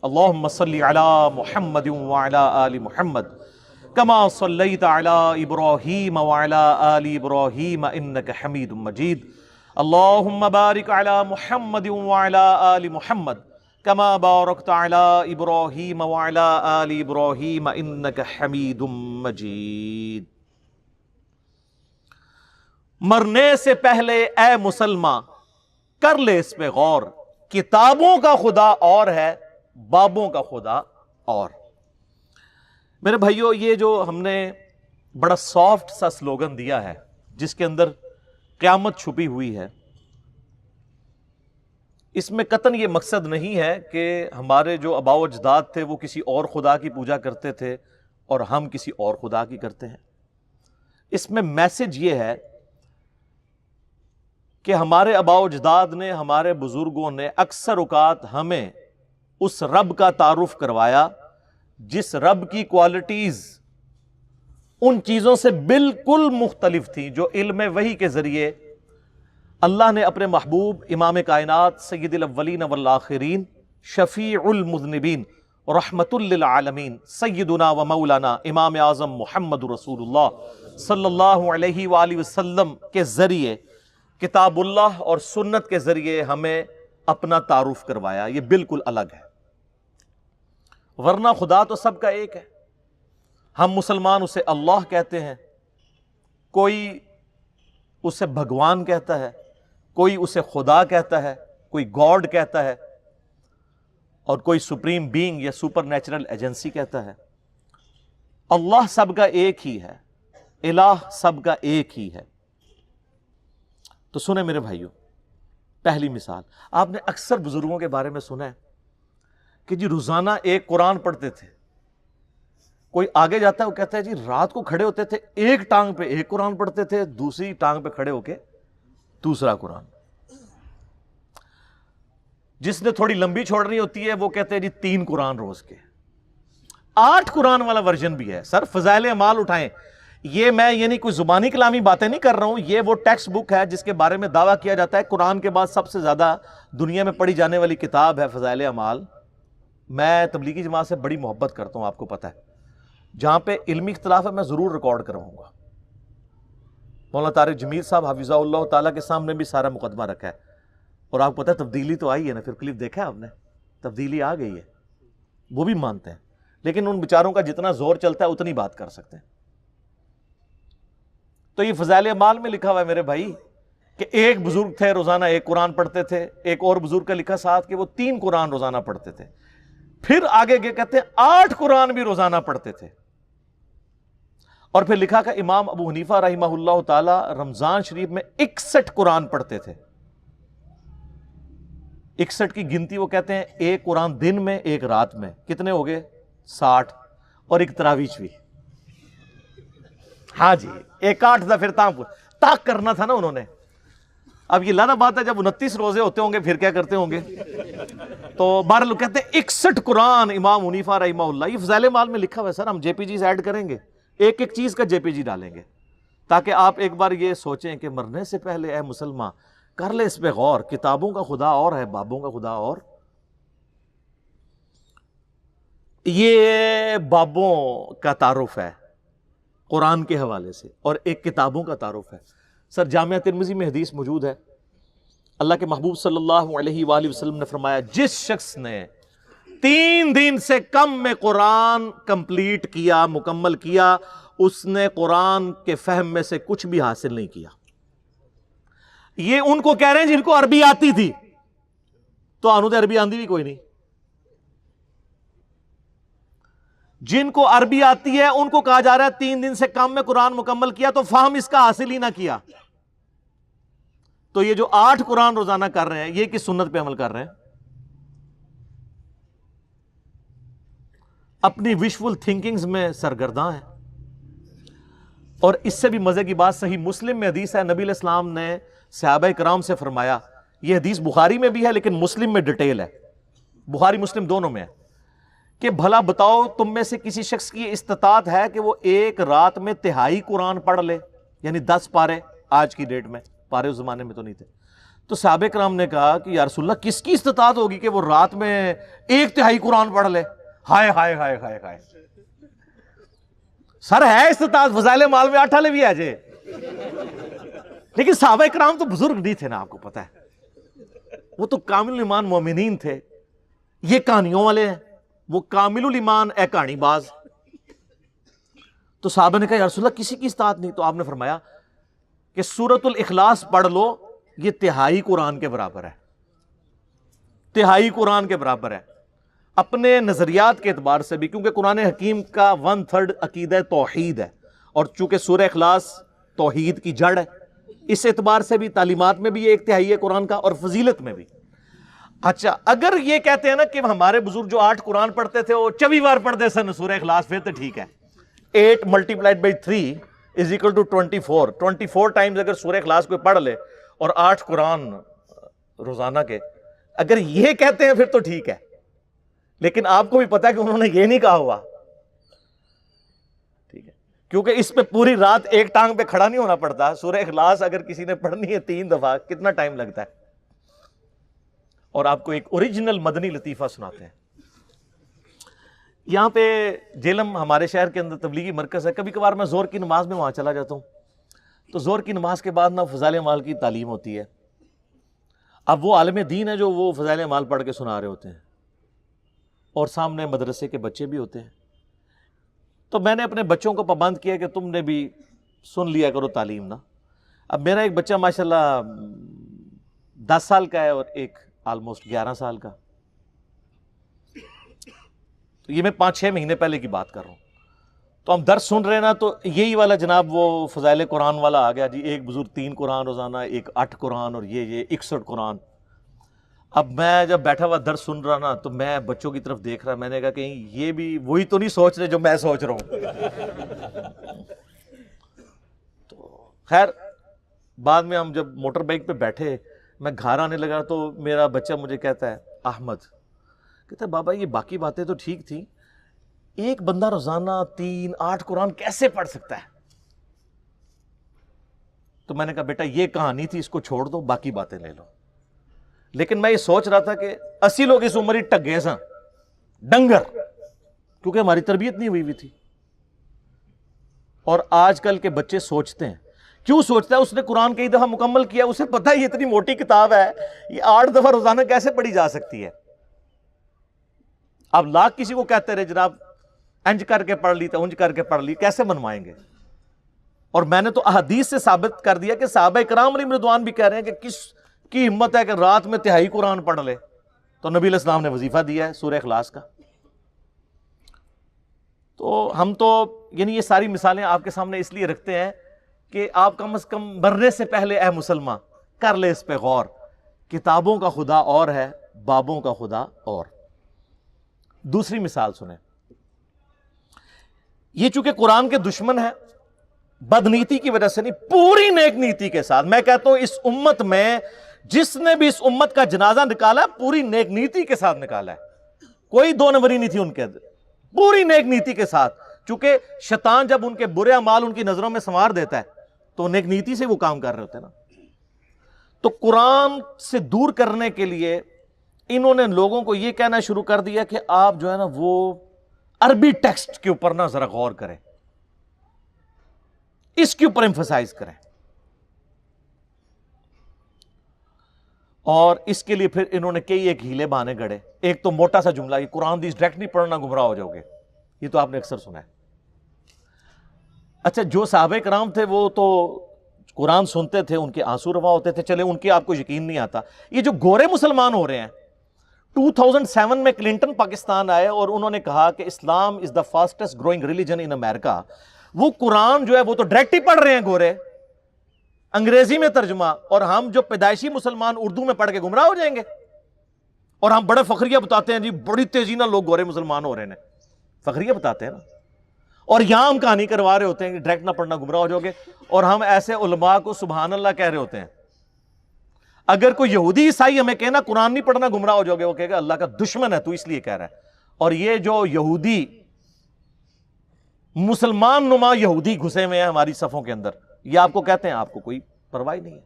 اللہم صلی علی محمد وعلی آل محمد کما صلیت علی ابراہیم وعلی آل ابراہیم انک حمید مجید اللہم بارک علی محمد وعلی آل محمد کما بارکت علی ابراہیم وعلی آل ابراہیم انک حمید مجید۔ مرنے سے پہلے اے مسلمان کر لے اس پہ غور، کتابوں کا خدا اور ہے، بابوں کا خدا اور۔ میرے بھائیو، یہ جو ہم نے بڑا سافٹ سا سلوگن دیا ہے جس کے اندر قیامت چھپی ہوئی ہے، اس میں قطعاً یہ مقصد نہیں ہے کہ ہمارے جو آباء و اجداد تھے وہ کسی اور خدا کی پوجا کرتے تھے اور ہم کسی اور خدا کی کرتے ہیں۔ اس میں میسج یہ ہے کہ ہمارے آباء و اجداد نے، ہمارے بزرگوں نے اکثر اوقات ہمیں اس رب کا تعارف کروایا جس رب کی کوالٹیز ان چیزوں سے بالکل مختلف تھیں جو علم وحی کے ذریعے اللہ نے اپنے محبوب امام کائنات سید الاولین والآخرین شفیع المذنبین رحمت للعالمین سیدنا و مولانا امام اعظم محمد رسول اللہ صلی اللہ علیہ وآلہ وسلم کے ذریعے، کتاب اللہ اور سنت کے ذریعے ہمیں اپنا تعارف کروایا۔ یہ بالکل الگ ہے، ورنہ خدا تو سب کا ایک ہے۔ ہم مسلمان اسے اللہ کہتے ہیں، کوئی اسے بھگوان کہتا ہے، کوئی اسے خدا کہتا ہے، کوئی گاڈ کہتا ہے، اور کوئی سپریم بینگ یا سپر نیچرل ایجنسی کہتا ہے۔ اللہ سب کا ایک ہی ہے، الہ سب کا ایک ہی ہے۔ تو سنیں میرے بھائیو، پہلی مثال آپ نے اکثر بزرگوں کے بارے میں سنا ہے کہ جی روزانہ ایک قرآن پڑھتے تھے۔ کوئی آگے جاتا ہے وہ کہتا ہے جی رات کو کھڑے ہوتے تھے، ایک ٹانگ پہ ایک قرآن پڑھتے تھے، دوسری ٹانگ پہ کھڑے ہو کے دوسرا قرآن۔ جس نے تھوڑی لمبی چھوڑنی ہوتی ہے وہ کہتے ہیں جی 3 قرآن روز کے۔ 8 قرآن والا ورژن بھی ہے۔ سر فضائل اعمال اٹھائیں، یہ میں یعنی کوئی زبانی کلامی باتیں نہیں کر رہا ہوں، یہ وہ ٹیکسٹ بک ہے جس کے بارے میں دعویٰ کیا جاتا ہے قرآن کے بعد سب سے زیادہ دنیا میں پڑھی جانے والی کتاب ہے فضائل اعمال۔ میں تبلیغی جماعت سے بڑی محبت کرتا ہوں، آپ کو پتہ ہے، جہاں پہ علمی اختلاف ہے میں ضرور ریکارڈ کرواؤں گا۔ مولانا طارق جمیل صاحب حفظہ اللہ تعالیٰ کے سامنے بھی سارا مقدمہ رکھا ہے، اور آپ کو پتہ ہے تبدیلی تو آئی ہے نا، پھر کلپ دیکھا ہے آپ نے، تبدیلی آ گئی ہے، وہ بھی مانتے ہیں، لیکن ان بیچاروں کا جتنا زور چلتا ہے اتنی بات کر سکتے ہیں۔ تو یہ فضائل اعمال میں لکھا ہوا ہے میرے بھائی کہ ایک بزرگ تھے روزانہ ایک قرآن پڑھتے تھے، ایک اور بزرگ کا لکھا ساتھ کہ وہ 3 قرآن روزانہ پڑھتے تھے، پھر آگے کہتے ہیں 8 قرآن بھی روزانہ پڑھتے تھے، اور پھر لکھا کہ امام ابو حنیفہ رحمہ اللہ تعالی رمضان شریف میں 61 قرآن پڑھتے تھے۔ 61 کی گنتی وہ کہتے ہیں ایک قرآن دن میں ایک رات میں، کتنے ہو گئے؟ 60، اور ایک تراویح بھی۔ ہاں جی، ایک 8 تھا، پھر تاک کرنا تھا نا انہوں نے۔ اب یہ لانا بات ہے جب 29 روزے ہوتے ہوں گے پھر کیا کرتے ہوں گے؟ تو بارہ لوگ کہتے ہیں 61 قرآن امام حنیفہ رحمہ اللہ۔ یہ فضائل اعمال میں لکھا ہوا ہے سر، ہم جے پی جیز ایڈ کریں گے، ایک ایک چیز کا جے پی جی ڈالیں گے، تاکہ آپ ایک بار یہ سوچیں کہ مرنے سے پہلے اے مسلمان کر لے اس پہ غور، کتابوں کا خدا اور ہے، بابوں کا خدا اور۔ یہ بابوں کا تعارف ہے قرآن کے حوالے سے، اور ایک کتابوں کا تعارف ہے۔ سر جامعہ ترمذی میں حدیث موجود ہے، اللہ کے محبوب صلی اللہ علیہ وآلہ وسلم نے فرمایا جس شخص نے 3 دن سے کم میں قرآن کمپلیٹ کیا، مکمل کیا، اس نے قرآن کے فہم میں سے کچھ بھی حاصل نہیں کیا۔ یہ ان کو کہہ رہے ہیں جن کو عربی آتی تھی، تو آنو دے عربی آندھی بھی کوئی نہیں۔ جن کو عربی آتی ہے ان کو کہا جا رہا ہے 3 دن سے کم میں قرآن مکمل کیا، تو فہم اس کا حاصل ہی نہ کیا۔ تو یہ جو 8 قرآن روزانہ کر رہے ہیں یہ کس سنت پہ عمل کر رہے ہیں؟ اپنی وشفل تھنکنگز میں سرگرداں ہیں۔ اور اس سے بھی مزے کی بات صحیح مسلم میں حدیث ہے، نبی علیہ السلام نے صحابہ کرام سے فرمایا، یہ حدیث بخاری میں بھی ہے لیکن مسلم میں ڈیٹیل ہے، بخاری مسلم دونوں میں ہے، کہ بھلا بتاؤ تم میں سے کسی شخص کی استطاعت ہے کہ وہ ایک رات میں 1/3 قرآن پڑھ لے، یعنی 10 پارے، آج کی ڈیٹ میں، پارے اس زمانے میں تو نہیں تھے، تو صحابہ کرام نے کہا کہ یا رسول اللہ کس کی استطاعت ہوگی کہ وہ رات میں 1/3 قرآن پڑھ لے؟ ہائے ہائے ہائے ہائے ہائے، سر ہے استطاعت، فضائل مال میں 8 بھی آ جائے، لیکن صحابہ کرام تو بزرگ نہیں تھے نا، آپ کو پتا ہے، وہ تو کامل ایمان مومنین تھے، یہ کہانیوں والے ہیں، وہ کامل الایمان اے کہانی باز۔ تو صحابہ نے کہا یا رسول اللہ کسی کی استطاعت نہیں، تو آپ نے فرمایا کہ سورۃ الاخلاص پڑھ لو، یہ 1/3 قرآن کے برابر ہے، 1/3 قرآن کے برابر ہے، اپنے نظریات کے اعتبار سے بھی، کیونکہ قرآن حکیم کا 1/3 عقیدہ توحید ہے، اور چونکہ سورہ اخلاص توحید کی جڑ ہے، اس اعتبار سے بھی تعلیمات میں بھی یہ 1/3 ہے قرآن کا، اور فضیلت میں بھی۔ اچھا اگر یہ کہتے ہیں نا کہ ہمارے بزرگ جو 8 قرآن پڑھتے تھے وہ 24 بار پڑھتے سن سورہ اخلاص، پھر تو ٹھیک ہے، 8 × 3 = 24 ٹائمز اگر سورہ اخلاص کوئی پڑھ لے اور 8 قرآن روزانہ کے، اگر یہ کہتے ہیں پھر تو ٹھیک ہے، لیکن آپ کو بھی پتا ہے کہ انہوں نے یہ نہیں کہا ہوا، ٹھیک ہے، کیونکہ اس پہ پوری رات ایک ٹانگ پہ کھڑا نہیں ہونا پڑتا۔ سورہ اخلاص اگر کسی نے پڑھنی ہے 3 دفعہ کتنا ٹائم لگتا ہے؟ اور آپ کو ایک اوریجنل مدنی لطیفہ سناتے ہیں۔ یہاں پہ جیلم ہمارے شہر کے اندر تبلیغی مرکز ہے، کبھی کبھار میں زور کی نماز میں وہاں چلا جاتا ہوں، تو زور کی نماز کے بعد نا فضائل اعمال کی تعلیم ہوتی ہے۔ اب وہ عالم دین ہے جو وہ فضائل اعمال پڑھ کے سنا رہے ہوتے ہیں، اور سامنے مدرسے کے بچے بھی ہوتے ہیں، تو میں نے اپنے بچوں کو پابند کیا کہ تم نے بھی سن لیا کرو تعلیم نا۔ اب میرا ایک بچہ ماشاءاللہ 10 سال کا ہے اور ایک آلموسٹ 11 سال کا، تو یہ میں 5-6 مہینے پہلے کی بات کر رہا ہوں، تو ہم درس سن رہے ہیں نا، تو یہی والا جناب وہ فضائل قرآن والا آ گیا جی، ایک بزرگ 3 قرآن روزانہ، ایک 8 قرآن، اور یہ 61 قرآن۔ اب میں جب بیٹھا ہوا درس سن رہا نا، تو میں بچوں کی طرف دیکھ رہا، میں نے کہا کہیں یہ بھی وہی تو نہیں سوچ رہے جو میں سوچ رہا ہوں۔ تو خیر بعد میں ہم جب موٹر بائک پہ بیٹھے، میں گھر آنے لگا تو میرا بچہ مجھے کہتا ہے، احمد کہتا ہے بابا یہ باقی باتیں تو ٹھیک تھیں، ایک بندہ روزانہ 3-8 قرآن کیسے پڑھ سکتا ہے؟ تو میں نے کہا بیٹا یہ کہانی تھی، اس کو چھوڑ دو، باقی باتیں لے لو۔ لیکن میں یہ سوچ رہا تھا کہ 80 لوگ اس عمر ہی ٹگے سا ڈنگر، کیونکہ ہماری تربیت نہیں ہوئی تھی۔ اور آج کل کے بچے سوچتے ہیں، کیوں سوچتا ہے؟ اس نے قرآن کئی دفعہ مکمل کیا، اسے پتہ ہے یہ اتنی موٹی کتاب ہے، یہ 8 دفعہ روزانہ کیسے پڑھی جا سکتی ہے؟ آپ لاکھ کسی کو کہتے رہے جناب انج کر کے پڑھ لی تو انج کر کے پڑھ لی، کیسے منوائیں گے؟ اور میں نے تو احادیث سے ثابت کر دیا کہ صحابہ کرام علیہم رضوان بھی کہہ رہے ہیں کہ کس کی ہمت ہے کہ رات میں 1/3 قرآن پڑھ لے، تو نبی علیہ السلام نے وظیفہ دیا ہے سورہ اخلاص کا۔ تو ہم تو یعنی یہ ساری مثالیں آپ کے سامنے اس لیے رکھتے ہیں کہ آپ کم از کم مرنے سے پہلے اے مسلمان کر لے اس پہ غور، کتابوں کا خدا اور ہے، بابوں کا خدا اور۔ دوسری مثال سنیں، یہ چونکہ قرآن کے دشمن ہے، بدنیتی کی وجہ سے نہیں، پوری نیک نیتی کے ساتھ، میں کہتا ہوں اس امت میں جس نے بھی اس امت کا جنازہ نکالا پوری نیک نیتی کے ساتھ نکالا ہے، کوئی 2 نمبری نہیں تھی ان کے اندر، پوری نیک نیتی کے ساتھ، چونکہ شیطان جب ان کے برے اعمال ان کی نظروں میں سنوار دیتا ہے تو نیک نیتی سے وہ کام کر رہے ہوتے ہیں نا۔ تو قرآن سے دور کرنے کے لیے انہوں نے لوگوں کو یہ کہنا شروع کر دیا کہ آپ جو ہے نا وہ عربی ٹیکسٹ کے اوپر نا ذرا غور کریں، اس کے اوپر ایمفسائز کریں، اور اس کے لیے پھر انہوں نے کئی ایک ہیلے بہانے گڑے۔ ایک تو موٹا سا جملہ، یہ قرآن حدیث ڈائریکٹ نہیں پڑھنا گمراہ ہو جاؤ گے، یہ تو آپ نے اکثر سنا ہے۔ اچھا جو صحابہ کرام تھے وہ تو قرآن سنتے تھے، ان کے آنسو روا ہوتے تھے، چلے ان کے آپ کو یقین نہیں آتا۔ یہ جو گورے مسلمان ہو رہے ہیں، 2007 میں کلنٹن پاکستان آئے اور انہوں نے کہا کہ اسلام از دا فاسٹسٹ گروئنگ ریلیجن ان امریکہ۔ وہ قرآن جو ہے وہ تو ڈائریکٹ ہی پڑھ رہے ہیں گورے، انگریزی میں ترجمہ، اور ہم جو پیدائشی مسلمان اردو میں پڑھ کے گمراہ ہو جائیں گے، اور ہم بڑے فخریہ بتاتے ہیں جی بڑی تیزی نہ لوگ گورے مسلمان ہو رہے ہیں، فخریہ بتاتے ہیں نا، اور یہاں ہم کہانی کروا رہے ہوتے ہیں کہ ڈائریکٹ نہ پڑھنا گمراہ ہو جاؤ گے، اور ہم ایسے علماء کو سبحان اللہ کہہ رہے ہوتے ہیں۔ اگر کوئی یہودی عیسائی ہمیں کہنا قرآن نہیں پڑھنا گمراہ ہو جاؤ گے، وہ کہے گا اللہ کا دشمن ہے تو اس لیے کہہ رہا ہے۔ اور یہ جو یہودی مسلمان نما یہودی گھسے ہوئے ہیں ہماری صفوں کے اندر، یہ آپ کو کہتے ہیں، آپ کو کوئی پرواہ نہیں ہے۔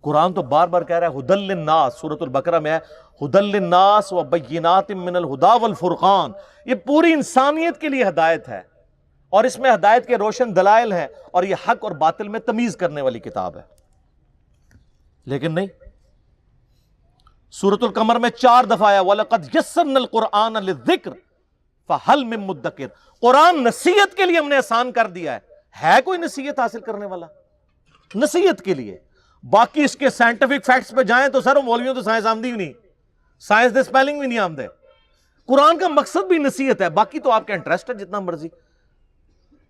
قرآن تو بار بار کہہ رہا ہے ہدی للناس، سورۃ البقرہ میں ہے ہدی للناس وبینات من الہدی والفرقان، یہ پوری انسانیت کے لیے ہدایت ہے، اور اس میں ہدایت کے روشن دلائل ہیں، اور یہ حق اور باطل میں تمیز کرنے والی کتاب ہے۔ لیکن نہیں، سورۃ القمر میں 4 دفعہ آیا وَلَقَدْ يَسَّرْنَا الْقُرْآنَ لِلذِّكْرِ فَهَلْ مِن مُدَّكِرٍ، قرآن نصیحت کے لیے ہم نے آسان کر دیا ہے کوئی نصیحت حاصل کرنے والا؟ نصیحت کے لیے، باقی اس کے سائنٹیفک فیکٹس پہ جائیں تو سر مولویوں تو سائنس آمدی بھی نہیں، سائنس دے سپیلنگ بھی نہیں آمدے، قرآن کا مقصد بھی نصیحت ہے، باقی تو آپ کا انٹرسٹ ہے جتنا مرضی،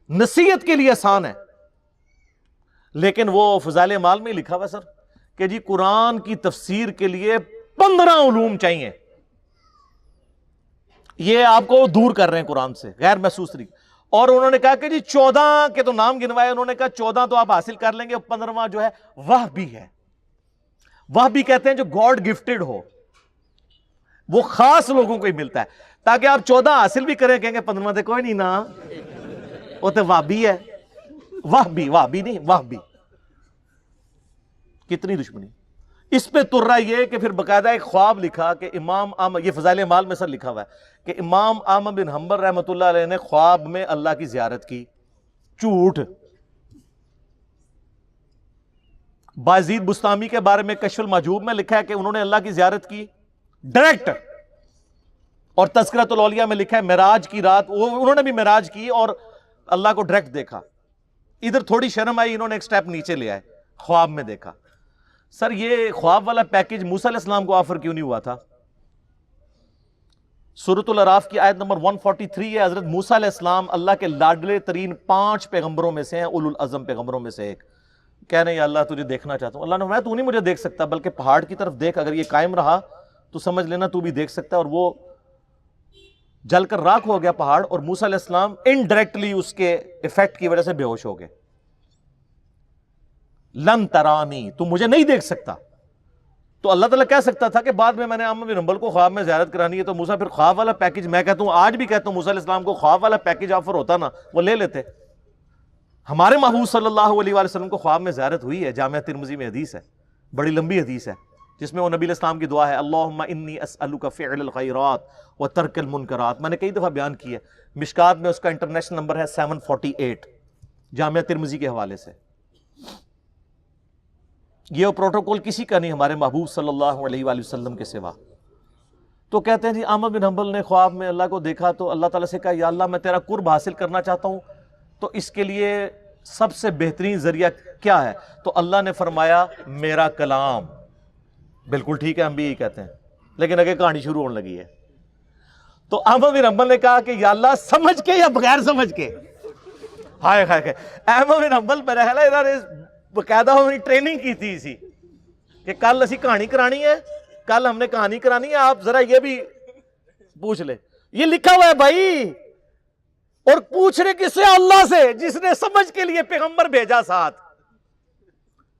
نصیحت کے لیے آسان ہے۔ لیکن وہ فضائل اعمال میں لکھا ہوا سر کہ جی قرآن کی تفسیر کے لیے 15 علوم چاہیے، یہ آپ کو دور کر رہے ہیں قرآن سے غیر محسوس طریقے، اور انہوں نے کہا کہ جی 14 کے تو نام گنوائے، انہوں نے کہا 14 تو آپ حاصل کر لیں گے، 15واں جو ہے وحبی ہے، وحبی کہتے ہیں جو گاڈ گفٹڈ ہو، وہ خاص لوگوں کو ہی ملتا ہے، تاکہ آپ 14 حاصل بھی کریں، کہیں گے 15واں تو کوئی نہیں نا، وہ تو وحبی ہے، وحبی نہیں وحبی، کتنی دشمنی اس پہ تر رہا یہ کہ پھر باقاعدہ ایک خواب لکھا کہ امام احمد، یہ فضائل اعمال میں سر لکھا ہوا ہے کہ امام احمد بن حنبل رحمۃ اللہ علیہ نے خواب میں اللہ کی زیارت کی، جھوٹ۔ بایزید بستامی کے بارے میں کشف المحجوب میں لکھا ہے کہ انہوں نے اللہ کی زیارت کی ڈائریکٹ، اور تذکرۃ الاولیاء میں لکھا ہے معراج کی رات انہوں نے بھی معراج کی اور اللہ کو ڈائریکٹ دیکھا، ادھر تھوڑی شرم آئی، انہوں نے ایک سٹیپ نیچے لے آئے، خواب میں دیکھا۔ سر یہ خواب والا پیکج موسیٰ علیہ السلام کو آفر کیوں نہیں ہوا تھا؟ سورۃ الاعراف کی آیت نمبر 143 ہے، حضرت موسیٰ علیہ السلام اللہ کے لاڈلے ترین 5 پیغمبروں میں سے ہیں، اولو العزم پیغمبروں میں سے ایک، کہہ رہے ہیں یا اللہ تجھے دیکھنا چاہتا ہوں۔ اللہ نے فرمایا تو نہیں مجھے دیکھ سکتا، بلکہ پہاڑ کی طرف دیکھ، اگر یہ قائم رہا تو سمجھ لینا تو بھی دیکھ سکتا ہے، اور وہ جل کر راکھ ہو گیا پہاڑ، اور موسیٰ علیہ السلام انڈائریکٹلی اس کے ایفیکٹ کی وجہ سے بے ہوش ہو گئے۔ لن ترانی، تو مجھے نہیں دیکھ سکتا، تو اللہ تعالیٰ کہہ سکتا تھا کہ بعد میں نے احمد بن حنبل کو خواب میں زیارت کرانی ہے، تو موسیٰ پھر خواب والا پیکج، میں کہتا ہوں آج بھی کہتا ہوں موسیٰ علیہ السلام کو خواب والا پیکج آفر ہوتا نا وہ لے لیتے۔ ہمارے محبوب صلی اللہ علیہ وآلہ وسلم کو خواب میں زیارت ہوئی ہے، جامعہ ترمذی میں حدیث ہے، بڑی لمبی حدیث ہے، جس میں وہ نبی علیہ السلام کی دعا ہے اللہم انی اسألک فعل الخیرات و ترک المنکرات، میں نے کئی دفعہ بیان کی ہے، مشکات میں اس کا انٹرنیشنل نمبر ہے 748 جامعہ ترمذی کے حوالے سے۔ یہ پروٹوکول کسی کا نہیں ہمارے محبوب صلی اللہ علیہ وآلہ وسلم کے سوا۔ تو کہتے ہیں جی احمد بن حنبل نے خواب میں اللہ کو دیکھا تو اللہ تعالیٰ سے کہا یا اللہ میں تیرا قرب حاصل کرنا چاہتا ہوں، تو اس کے لیے سب سے بہترین ذریعہ کیا ہے؟ تو اللہ نے فرمایا میرا کلام۔ بالکل ٹھیک ہے، ہم بھی یہی کہتے ہیں، لیکن اگے کہانی شروع ہونے لگی ہے۔ تو احمد بن حنبل نے کہا کہ یا اللہ سمجھ کے یا بغیر سمجھ کے؟ ہائے ہائے، احمد بن حنبل میں رہا باقاعدہ ہماری ٹریننگ کی تھی اسی کہ کل اسی کہانی کرانی ہے، کل ہم نے کہانی کرانی ہے، آپ ذرا یہ بھی پوچھ لے، یہ لکھا ہوا ہے بھائی، اور پوچھ رہے کس سے؟ اللہ سے، جس نے سمجھ کے لیے پیغمبر بھیجا، ساتھ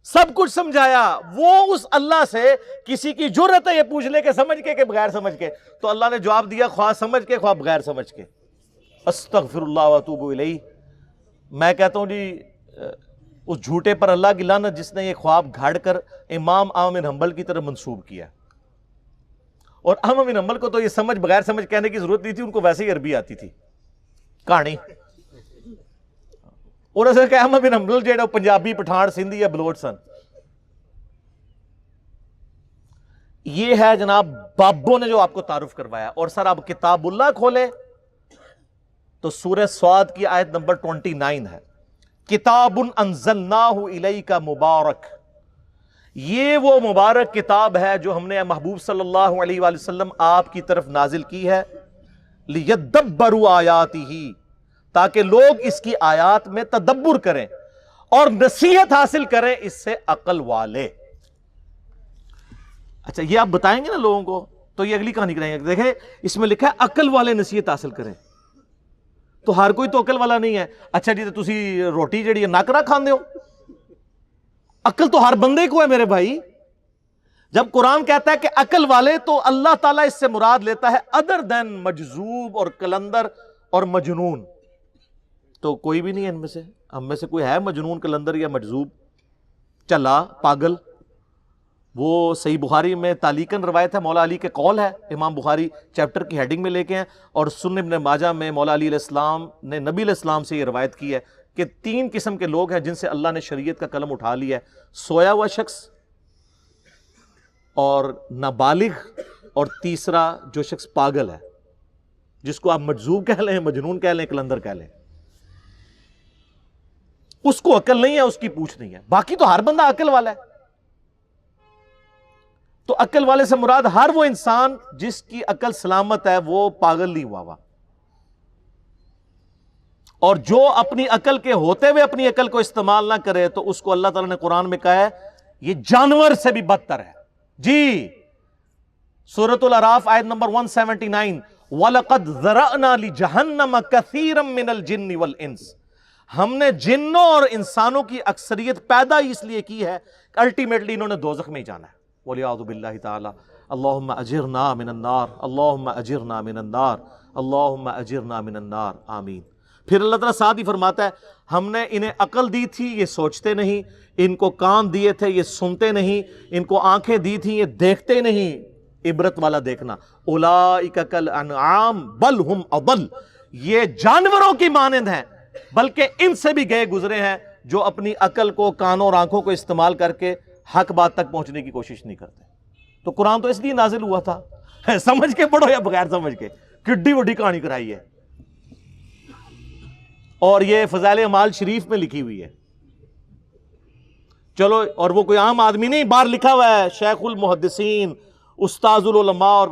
سب کچھ سمجھایا، وہ اس اللہ سے کسی کی جرت ہے یہ پوچھ لے کہ سمجھ کے کہ بغیر سمجھ کے؟ تو اللہ نے جواب دیا خواہ سمجھ کے خواہ بغیر سمجھ کے، استغفر اللہ واتوب الیہ۔ میں کہتا ہوں جی اس جھوٹے پر اللہ کی لعنت جس نے یہ خواب گھڑ کر امام احمد بن حنبل کی طرف منسوب کیا، اور احمد بن حنبل کو تو یہ سمجھ بغیر سمجھ کہنے کی ضرورت نہیں تھی، ان کو ویسے ہی عربی آتی تھی کہانی، اور اسے کہ احمد بن حنبل جیڑا پنجابی پٹھان سندھی یا بلوچ سن۔ یہ ہے جناب بابوں نے جو آپ کو تعارف کروایا۔ اور سر آپ کتاب اللہ کھولیں تو سورہ صاد کی آیت نمبر 29 ہے، کتاب انزلناہ الیک مبارک، یہ وہ مبارک کتاب ہے جو ہم نے محبوب صلی اللہ علیہ وآلہ وسلم آپ کی طرف نازل کی ہے، لیدبروا آیاتہ، تاکہ لوگ اس کی آیات میں تدبر کریں اور نصیحت حاصل کریں اس سے عقل والے۔ اچھا یہ آپ بتائیں گے نا لوگوں کو تو یہ اگلی کہانی کریں گے، دیکھیں اس میں لکھا ہے عقل والے نصیحت حاصل کریں، تو ہر کوئی تو عقل والا نہیں ہے۔ اچھا جی تو تسی روٹی جڑی ہے ناکرا کھاندے ہو، عقل تو ہر بندے کو ہے میرے بھائی۔ جب قرآن کہتا ہے کہ عقل والے، تو اللہ تعالیٰ اس سے مراد لیتا ہے ادر دین مجذوب اور کلندر اور مجنون، تو کوئی بھی نہیں ہے ان میں سے، ہم میں سے کوئی ہے مجنون کلندر یا مجذوب چلا پاگل؟ وہ صحیح بخاری میں تعلیقاً روایت ہے، مولا علی کے قول ہے، امام بخاری چیپٹر کی ہیڈنگ میں لے کے ہیں، اور سنن ابن ماجہ میں مولا علی علیہ السلام نے نبی علیہ السلام سے یہ روایت کی ہے کہ 3 قسم کے لوگ ہیں جن سے اللہ نے شریعت کا قلم اٹھا لیا ہے: سویا ہوا شخص، اور نابالغ، اور تیسرا جو شخص پاگل ہے، جس کو آپ مجذوب کہہ لیں، مجنون کہہ لیں، کلندر کہہ لیں. اس کو عقل نہیں ہے، اس کی پوچھ نہیں ہے. باقی تو ہر بندہ عقل والا ہے. تو عقل والے سے مراد ہر وہ انسان جس کی عقل سلامت ہے، وہ پاگل نہیں ہوا. اور جو اپنی عقل کے ہوتے ہوئے اپنی عقل کو استعمال نہ کرے تو اس کو اللہ تعالیٰ نے قرآن میں کہا ہے یہ جانور سے بھی بدتر ہے. جی، سورۃ الاعراف آیت نمبر 179، وَلَقَدْ ذَرَأْنَا لِجَهَنَّمَ كَثِيرًا مِّنَ الْجِنِّ وَالْإِنسِ، ہم نے جنوں اور انسانوں کی اکثریت پیدا اس لیے کی ہے کہ الٹیمیٹلی انہوں نے دوزخ میں ہی جانا ہے. وَلِعَوْذُ بِاللَّهِ تَعَالَى اللہم اجرنا من النار، اللہم اجرنا من النار، اللہم اجرنا من النار، آمین. پھر اللہ تعالیٰ ساتھ ہی فرماتا ہے ہم نے انہیں عقل دی تھی یہ سوچتے نہیں، ان کو کان دیے تھے یہ سنتے نہیں، ان کو آنکھیں دی تھی یہ دیکھتے نہیں. عبرت والا دیکھنا. اولئک کالانعام بل ہم اضل، یہ جانوروں کی مانند ہیں بلکہ ان سے بھی گئے گزرے ہیں جو اپنی عقل کو، کانوں اور آنکھوں کو استعمال کر کے حق بات تک پہنچنے کی کوشش نہیں کرتے. تو قرآن تو اس لیے نازل ہوا تھا، سمجھ کے پڑھو یا بغیر سمجھ کے، کڈی وڈی کہانی کرائی ہے. اور یہ فضائل اعمال شریف میں لکھی ہوئی ہے. چلو، اور وہ کوئی عام آدمی نہیں، باہر لکھا ہوا ہے شیخ المحدثین، استاذ العلماء،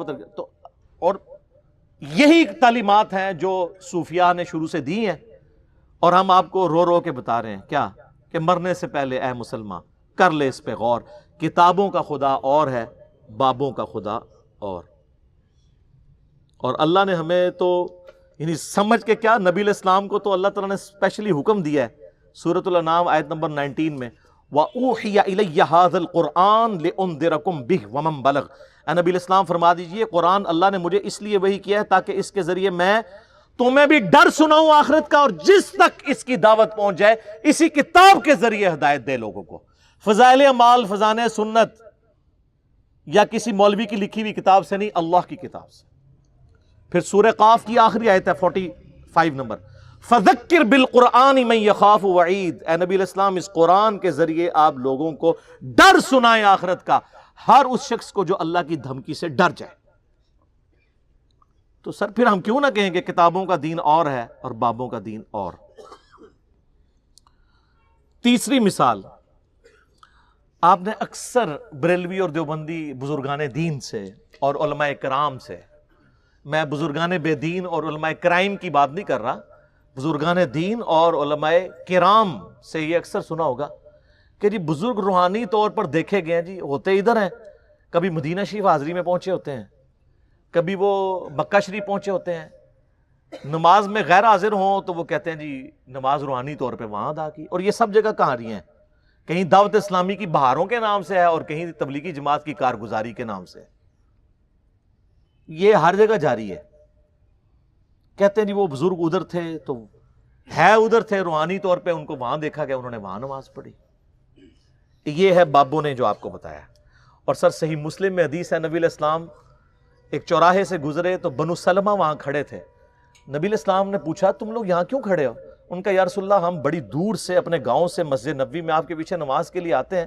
اور یہی تعلیمات ہیں جو صوفیاء نے شروع سے دی ہیں، اور ہم آپ کو رو رو کے بتا رہے ہیں کیا کہ مرنے سے پہلے اے مسلمان کر لے اس پہ غور. کتابوں کا خدا اور ہے، بابوں کا خدا اور اللہ نے ہمیں تو یعنی سمجھ کے کیا، نبی علیہ السلام کو تو اللہ تعالیٰ نے اسپیشلی حکم دیا ہے سورۃ الانعام آیت نمبر 19 میں، وَأُوحِيَ إِلَيَّ هَذَا الْقُرْآنُ لِأُنذِرَكُمْ بِهِ وَمَنْ بَلَغَ. اے نبی علیہ السلام فرما دیجئے قرآن اللہ نے مجھے اس لیے وحی کیا ہے تاکہ اس کے ذریعے میں تمہیں بھی ڈر سناؤں آخرت کا، اور جس تک اس کی دعوت پہنچ جائے اسی کتاب کے ذریعے ہدایت دے لوگوں کو. فضائل اعمال فضائل سنت یا کسی مولوی کی لکھی ہوئی کتاب سے نہیں، اللہ کی کتاب سے. پھر سورہ قاف کی آخری آیت ہے 45 نمبر، فَذَكِّرْ بِالْقُرْآنِ مَنْ يَخَافُ وَعِيدٍ. اے نبی علیہ السلام اس قرآن کے ذریعے آپ لوگوں کو ڈر سنائیں آخرت کا، ہر اس شخص کو جو اللہ کی دھمکی سے ڈر جائے. تو سر پھر ہم کیوں نہ کہیں کہ کتابوں کا دین اور ہے اور بابوں کا دین اور. تیسری مثال، آپ نے اکثر بریلوی اور دیوبندی بزرگان دین سے اور علماء کرام سے، میں بزرگان بے دین اور علماء کرائم کی بات نہیں کر رہا، بزرگان دین اور علماء کرام سے یہ اکثر سنا ہوگا کہ جی بزرگ روحانی طور پر دیکھے گئے ہیں، جی ہوتے ادھر ہیں، کبھی مدینہ شریف حاضری میں پہنچے ہوتے ہیں، کبھی وہ مکہ شریف پہنچے ہوتے ہیں، نماز میں غیر حاضر ہوں تو وہ کہتے ہیں جی نماز روحانی طور پہ وہاں ادا کی. اور یہ سب جگہ کہاں رہی ہیں، کہیں دعوت اسلامی کی بہاروں کے نام سے ہے اور کہیں تبلیغی جماعت کی کارگزاری کے نام سے. یہ ہر جگہ جاری ہے. کہتے ہیں جی وہ بزرگ ادھر تھے تو ہے ادھر تھے، روحانی طور پہ ان کو وہاں دیکھا گیا، انہوں نے وہاں نماز پڑھی. یہ ہے بابوں نے جو آپ کو بتایا. اور سر صحیح مسلم میں حدیث ہے، نبی علیہ السلام ایک چوراہے سے گزرے تو بنو سلمہ وہاں کھڑے تھے. نبی علیہ السلام نے پوچھا تم لوگ یہاں کیوں کھڑے ہو؟ ان کا یا رسول اللہ ہم بڑی دور سے اپنے گاؤں سے مسجد نبوی میں آپ کے پیچھے نماز کے لیے آتے ہیں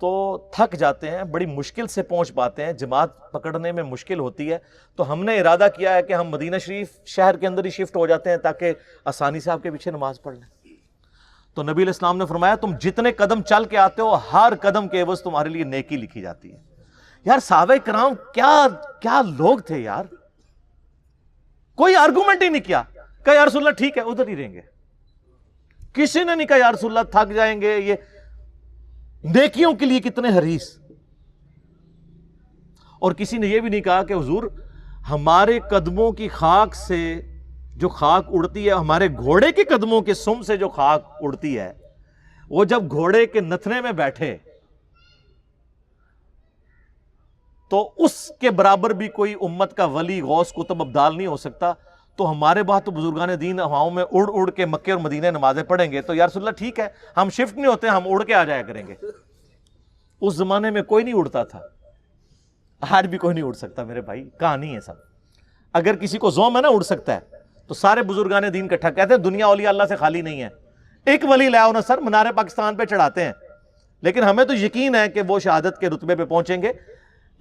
تو تھک جاتے ہیں، بڑی مشکل سے پہنچ پاتے ہیں، جماعت پکڑنے میں مشکل ہوتی ہے، تو ہم نے ارادہ کیا ہے کہ ہم مدینہ شریف شہر کے اندر ہی شفٹ ہو جاتے ہیں تاکہ آسانی سے آپ کے پیچھے نماز پڑھ لیں. تو نبی علیہ السلام نے فرمایا تم جتنے قدم چل کے آتے ہو ہر قدم کے عوض تمہارے لیے نیکی لکھی جاتی ہے. یار صحابہ کرام کیا لوگ تھے یار، کوئی آرگومنٹ ہی نہیں کیا، کہا یا رسول اللہ ٹھیک ہے ادھر ہی رہیں گے. کسی نے نہیں کہا یا رسول اللہ تھک جائیں گے، یہ نیکیوں کے لیے کتنے حریص. اور کسی نے یہ بھی نہیں کہا کہ حضور ہمارے قدموں کی خاک سے جو خاک اڑتی ہے، ہمارے گھوڑے کے قدموں کے سم سے جو خاک اڑتی ہے، وہ جب گھوڑے کے نتھنے میں بیٹھے تو اس کے برابر بھی کوئی امت کا ولی غوث قطب ابدال نہیں ہو سکتا. تو ہمارے بعد تو بزرگان دین ہواؤں میں اڑ اڑ کے مکے اور مدینے نمازیں پڑھیں گے، تو یا رسول اللہ ٹھیک ہے ہم شفٹ نہیں ہوتے، ہم اڑ کے آ جایا کریں گے. اس زمانے میں کوئی نہیں اڑتا تھا، آج بھی کوئی نہیں اڑ سکتا میرے بھائی، کہانی ہے سب۔ اگر کسی کو زوم ہے نا اڑ سکتا ہے، تو سارے بزرگان دین کٹھا کہتے ہیں دنیا اولیاء اللہ سے خالی نہیں ہے، ایک ولی لے آؤ نا سر، منار پاکستان پہ چڑھاتے ہیں، لیکن ہمیں تو یقین ہے کہ وہ شہادت کے رتبے پہ پہنچیں گے۔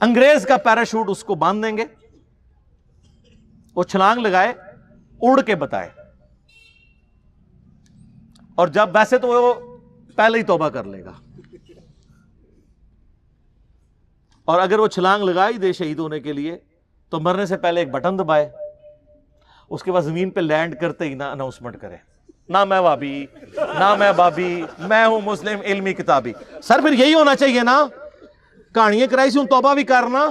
انگریز کا پیراشوٹ اس کو باندھ دیں گے، وہ چھلانگ لگائے، اڑ کے بتائے، اور جب ویسے تو وہ پہلے ہی توبہ کر لے گا، اور اگر وہ چھلانگ لگائی دے شہید ہونے کے لیے تو مرنے سے پہلے ایک بٹن دبائے، اس کے بعد زمین پہ لینڈ کرتے ہی نہ اناؤنسمنٹ کرے، نہ میں وابی، نہ میں بابی، میں ہوں مسلم علمی کتابی۔ سر پھر یہی ہونا چاہیے نا، کہانیاں کرائی سی ہوں، توبہ بھی کرنا،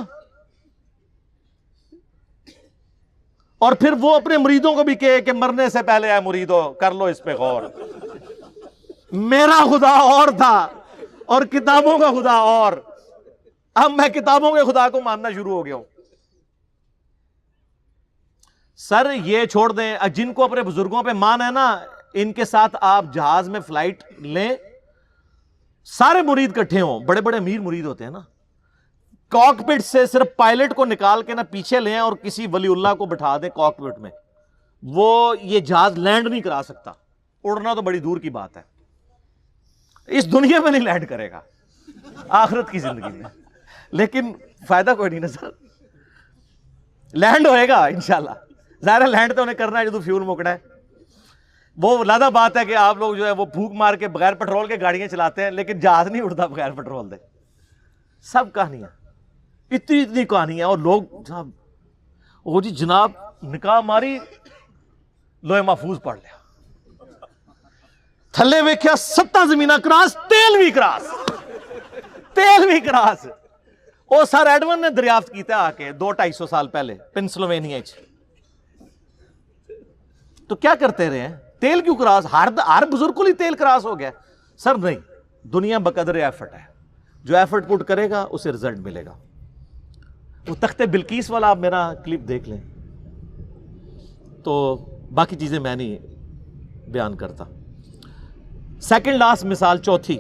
اور پھر وہ اپنے مریدوں کو بھی کہے کہ مرنے سے پہلے اے مریدو کر لو اس پہ غور، میرا خدا اور تھا اور کتابوں کا خدا اور، اب میں کتابوں کے خدا کو ماننا شروع ہو گیا ہوں۔ سر یہ چھوڑ دیں، جن کو اپنے بزرگوں پہ مان ہے نا، ان کے ساتھ آپ جہاز میں فلائٹ لیں، سارے مرید کٹھے ہوں، بڑے بڑے امیر مرید ہوتے ہیں نا، کاکپٹ سے صرف پائلٹ کو نکال کے نا پیچھے لیں اور کسی ولی اللہ کو بٹھا دیں کاکپٹ میں، وہ یہ جہاز لینڈ نہیں کرا سکتا، اڑنا تو بڑی دور کی بات ہے، اس دنیا میں نہیں لینڈ کرے گا، آخرت کی زندگی میں، لیکن فائدہ کوئی نہیں نا سر، لینڈ ہوئے گا انشاءاللہ، ظاہر لینڈ تو انہیں کرنا ہے جو فیول مکڑا ہے، وہ لادہ بات ہے کہ آپ لوگ جو ہے وہ پھونک مار کے بغیر پیٹرول کے گاڑیاں چلاتے ہیں، لیکن جہاز نہیں اڑتا بغیر پیٹرول دے۔ سب کہانیاں، اتنی کہانیاں، اور لوگ صاحب وہ جی جناب نکاح ماری، لوہے محفوظ پڑھ لیا، تھلے ویکھیا 7 زمینہ کراس، تیل بھی کراس، وہ سر ایڈون نے دریافت کیتا آ کے 200-250 سال پہلے پینسلوینیا چ۔ تو کیا کرتے رہے ہیں؟ تیل کیوں کراس؟ ہر بزرگ کو ہی تیل کراس ہو گیا سر؟ نہیں، دنیا بقدر ایفرٹ ہے، جو ایفرٹ پٹ کرے گا اسے رزلٹ ملے گا۔ وہ تخت بلقیس والا آپ میرا کلپ دیکھ لیں، تو باقی چیزیں میں نہیں بیان کرتا۔ سیکنڈ لاسٹ مثال، چوتھی،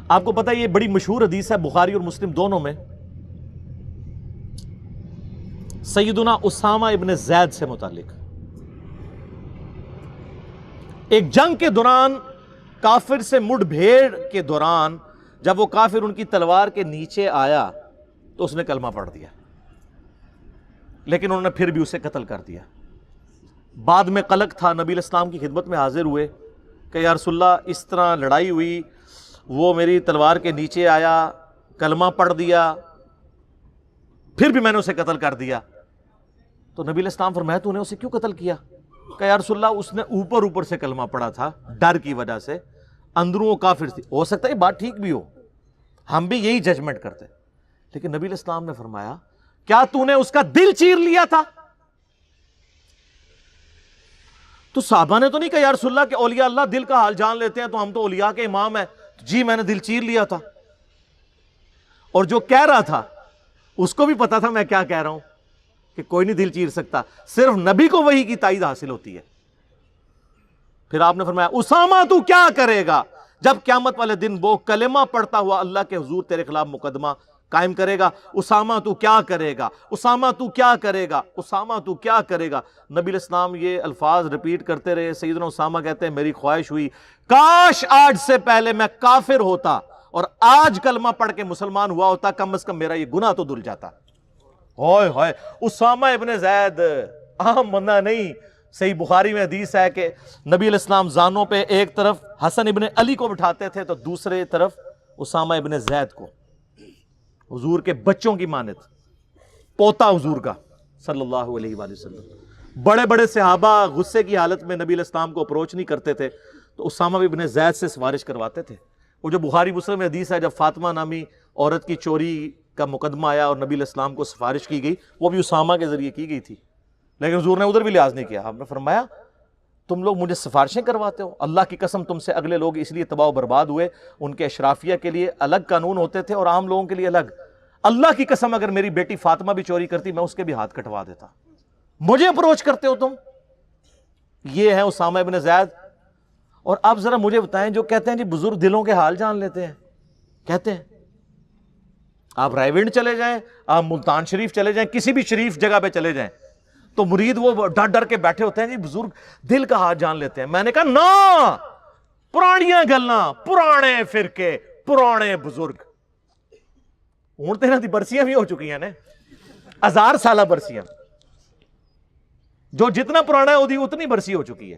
آپ کو پتہ ہے یہ بڑی مشہور حدیث ہے بخاری اور مسلم دونوں میں، سیدنا اسامہ ابن زید سے متعلق۔ ایک جنگ کے دوران، کافر سے مڑ بھیڑ کے دوران، جب وہ کافر ان کی تلوار کے نیچے آیا تو اس نے کلمہ پڑھ دیا، لیکن انہوں نے پھر بھی اسے قتل کر دیا۔ بعد میں قلق تھا، نبی علیہ السلام کی خدمت میں حاضر ہوئے کہ یا رسول اللہ اس طرح لڑائی ہوئی، وہ میری تلوار کے نیچے آیا، کلمہ پڑھ دیا، پھر بھی میں نے اسے قتل کر دیا۔ تو نبی علیہ السلام فرمایا تو نے اسے کیوں قتل کیا؟ کہ یا رسول اللہ اس نے اوپر سے کلمہ پڑھا تھا، ڈر کی وجہ سے، اندروں وہ کافر تھی۔ ہو سکتا ہے یہ بات ٹھیک بھی ہو، ہم بھی یہی ججمنٹ کرتے، لیکن نبی علیہ السلام نے فرمایا کیا تو نے اس کا دل چیر لیا تھا؟ تو صحابہ نے تو نہیں کہا یا رسول اللہ کہ اولیاء اللہ دل کا حال جان لیتے ہیں، تو ہم تو اولیاء کے امام ہیں، جی میں نے دل چیر لیا تھا۔ اور جو کہہ رہا تھا اس کو بھی پتا تھا میں کیا کہہ رہا ہوں، کہ کوئی نہیں دل چیر سکتا، صرف نبی کو وحی کی تائید حاصل ہوتی ہے۔ پھر آپ نے فرمایا اسامہ تو کیا کرے گا جب قیامت والے دن وہ کلمہ پڑھتا ہوا اللہ کے حضور تیرے خلاف مقدمہ قائم کرے گا؟ اسامہ تو کیا کرے گا؟ اسامہ تو کیا کرے گا؟ اسامہ تو کیا کرے گا؟ نبی علیہ السلام یہ الفاظ ریپیٹ کرتے رہے۔ سیدنا اسامہ کہتے ہیں میری خواہش ہوئی کاش آج سے پہلے میں کافر ہوتا اور آج کلمہ پڑھ کے مسلمان ہوا ہوتا، کم از کم میرا یہ گناہ تو دھل جاتا۔ ہوئے ہوئے، اسامہ ابن زید عام بندہ نہیں۔ صحیح بخاری میں حدیث ہے کہ نبی علیہ السلام زانوں پہ ایک طرف حسن ابن علی کو بٹھاتے تھے تو دوسرے طرف اسامہ ابن زید کو، حضور کے بچوں کی مانت، پوتا حضور کا صلی اللہ علیہ وآلہ وسلم۔ بڑے بڑے صحابہ غصے کی حالت میں نبی علیہ السلام کو اپروچ نہیں کرتے تھے تو اسامہ ابن زید سے سفارش کرواتے تھے۔ وہ جو بخاری مسلم میں حدیث ہے، جب فاطمہ نامی عورت کی چوری کا مقدمہ آیا اور نبی علیہ السلام کو سفارش کی گئی، وہ بھی اسامہ کے ذریعے کی گئی تھی، لیکن حضور نے ادھر بھی لحاظ نہیں کیا۔ آپ نے فرمایا تم لوگ مجھے سفارشیں کرواتے ہو، اللہ کی قسم تم سے اگلے لوگ اس لیے تباہ و برباد ہوئے، ان کے اشرافیہ کے لیے الگ قانون ہوتے تھے اور عام لوگوں کے لیے الگ۔ اللہ کی قسم اگر میری بیٹی فاطمہ بھی چوری کرتی میں اس کے بھی ہاتھ کٹوا دیتا، مجھے اپروچ کرتے ہو تم۔ یہ ہے اسامہ ابن زید۔ اور اب ذرا مجھے بتائیں جو کہتے ہیں جی بزرگ دلوں کے حال جان لیتے ہیں، کہتے ہیں آپ رائیونڈ چلے جائیں، آپ ملتان شریف چلے جائیں، کسی بھی شریف جگہ پہ چلے جائیں تو مرید وہ ڈر ڈر کے بیٹھے ہوتے ہیں، جی بزرگ دل کا ہاتھ جان لیتے ہیں. میں نے کہا نا، پرانیاں گلاں، پرانے فرقے، پرانے بزرگ. ہوں تو انہاں دی برسیاں بھی ہو چکی ہیں نا، 1000 سالہ برسیاں. جو جتنا پرانا ہے وہ اتنی برسی ہو چکی ہے.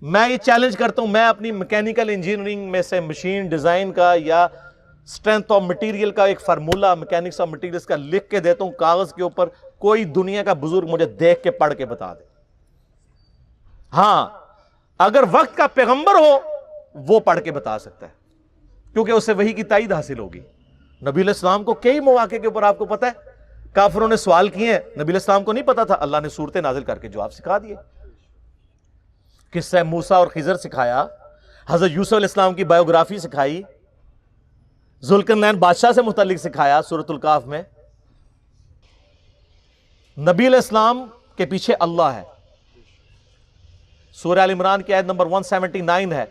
میں یہ چیلنج کرتا ہوں، میں اپنی میکینیکل انجینئرنگ میں سے مشین ڈیزائن کا یا اسٹرینتھ آف مٹیریل کا ایک فارمولا میکینکس آف مٹیریلز کا لکھ کے دیتا ہوں کاغذ کے اوپر، کوئی دنیا کا بزرگ مجھے دیکھ کے پڑھ کے بتا دے. ہاں اگر وقت کا پیغمبر ہو وہ پڑھ کے بتا سکتا ہے، کیونکہ اسے وحی کی تائید حاصل ہوگی. نبی علیہ السلام کو کئی مواقع کے اوپر آپ کو پتا ہے کافروں نے سوال کیے ہیں، نبی علیہ السلام کو نہیں پتا تھا، اللہ نے صورتیں نازل کر کے جواب سکھا دیے. قصہ موسیٰ اور خضر سکھایا، حضرت یوسف علیہ السلام کی بایوگرافی سکھائی، ذوالقرنین بادشاہ سے متعلق سکھایا سورۃ الکہف میں. نبی علیہ السلام کے پیچھے اللہ ہے. سورہ آل عمران کی آیت نمبر 179 ہے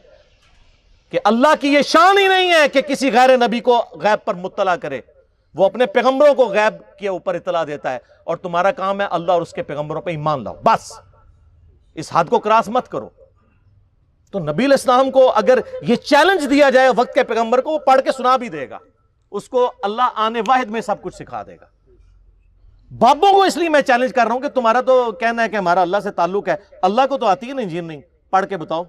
کہ اللہ کی یہ شان ہی نہیں ہے کہ کسی غیر نبی کو غیب پر مطلع کرے، وہ اپنے پیغمبروں کو غیب کے اوپر اطلاع دیتا ہے، اور تمہارا کام ہے اللہ اور اس کے پیغمبروں پہ ایمان لاؤ، بس اس حد کو کراس مت کرو. تو نبی علیہ السلام کو اگر یہ چیلنج دیا جائے وقت کے پیغمبر کو، وہ پڑھ کے سنا بھی دے گا، اس کو اللہ آنے واحد میں سب کچھ سکھا دے گا. بابوں کو اس لیے میں چیلنج کر رہا ہوں کہ تمہارا تو کہنا ہے کہ ہمارا اللہ سے تعلق ہے، اللہ کو تو آتی ہے نا انجینئرنگ، پڑھ کے بتاؤ.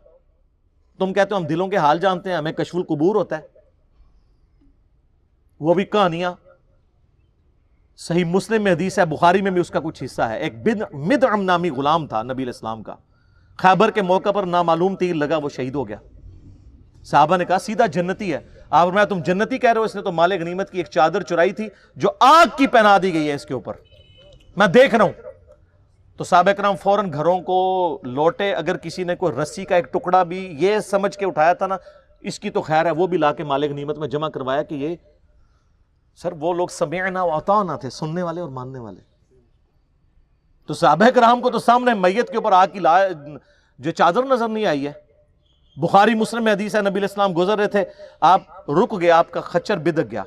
تم کہتے ہو ہم دلوں کے حال جانتے ہیں، ہمیں کشف القبور ہوتا ہے، وہ بھی کہانیاں. صحیح مسلم میں حدیث ہے، بخاری میں بھی اس کا کچھ حصہ ہے. ایک مدعم نامی غلام تھا نبی علیہ السلام کا، خیبر کے موقع پر نامعلوم تیر لگا، وہ شہید ہو گیا. صحابہ نے کہا سیدھا جنتی ہے. آپ فرمایا تم جنتی کہہ رہے ہو، اس نے تو مال غنیمت کی ایک چادر چرائی تھی جو آگ کی پہنا دی گئی ہے اس کے اوپر، میں دیکھ رہا ہوں. تو صحابہ کرام فوراً گھروں کو لوٹے. اگر کسی نے کوئی رسی کا ایک ٹکڑا بھی یہ سمجھ کے اٹھایا تھا نا اس کی تو خیر ہے، وہ بھی لا کے مال غنیمت میں جمع کروایا کہ یہ سر وہ لوگ سمعنا واطعنا تھے، سننے والے اور ماننے والے. تو صحابہ کرام کو تو سامنے میت کے اوپر آگ کی جو چادر نظر نہیں آئی ہے. بخاری مسلم میں حدیث ہے، نبی علیہ السلام گزر رہے تھے، آپ رک گئے، آپ کا خچر بدک گیا،